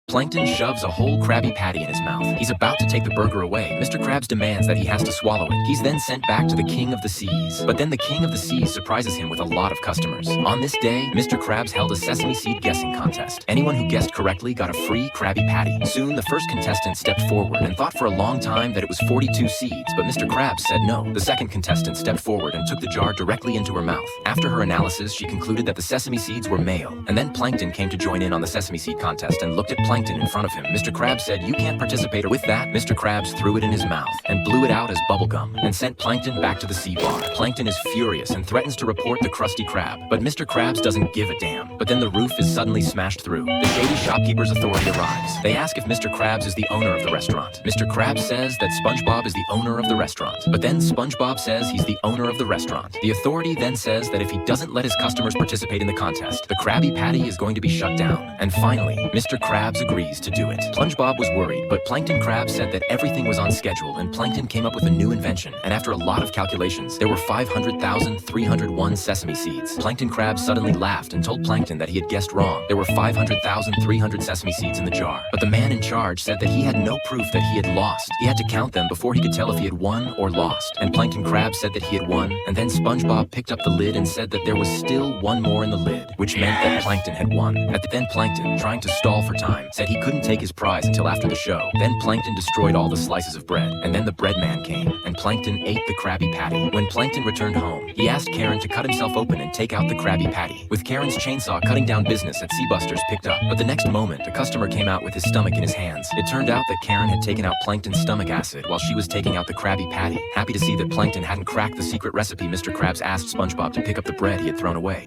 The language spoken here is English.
Plankton shoves a whole Krabby Patty in his mouth. He's about to take the burger away. Mr. Krabs demands that he has to swallow it. He's then sent back to the King of the Seas. But then the King of the Seas surprises him with a lot of customers. On this day, Mr. Krabs held a sesame seed guessing contest. Anyone who guessed correctly got a free Krabby Patty. Soon, the first contestant stepped forward and thought for a long time that it was 42 seeds, but Mr. Krabs said no. The second contestant stepped forward and took the jar directly into her mouth. After her analysis, she concluded that the sesame seeds were male. And then Plankton came to join in on the sesame seed contest and looked at Plankton in front of him. Mr. Krabs said, "You can't participate." With that, Mr. Krabs threw it in his mouth and blew it out as bubblegum and sent Plankton back to the sea bar. Plankton is furious and threatens to report the Krusty Krab, but Mr. Krabs doesn't give a damn. But then the roof is suddenly smashed through. The shady shopkeeper's authority arrives. They ask if Mr. Krabs is the owner of the restaurant. Mr. Krabs says that SpongeBob is the owner of the restaurant. But then SpongeBob says he's the owner of the restaurant. The authority then says that if he doesn't let his customers participate in the contest, the Krabby Patty is going to be shut down. And finally, Mr. Krabs agrees to do it. SpongeBob was worried, but Plankton Krabs said that everything was on schedule, and Plankton came up with a new invention. And after a lot of calculations, there were 500,301 sesame seeds. Plankton Krabs suddenly laughed and told Plankton that he had guessed wrong. There were 500,300 sesame seeds in the jar. But the man in charge said that he had no proof that he had lost. He had to count them before he could tell if he had won or lost. And Plankton Krabs said that he had won, and then SpongeBob picked up the lid and said that there was still one more in the lid, which meant that Plankton had won. Then Plankton, trying to stall for time, said he couldn't take his prize until after the show. Then Plankton destroyed all the slices of bread, and then the bread man came, and Plankton ate the Krabby Patty. When Plankton returned home, he asked Karen to cut himself open and take out the Krabby Patty. With Karen's chainsaw, cutting down business at Seabusters picked up. But the next moment, a customer came out with his stomach in his hands. It turned out that Karen had taken out Plankton's stomach acid while she was taking out the Krabby Patty. Happy to see that Plankton hadn't cracked the secret recipe, Mr. Krabs asked SpongeBob to pick up the bread he had thrown away.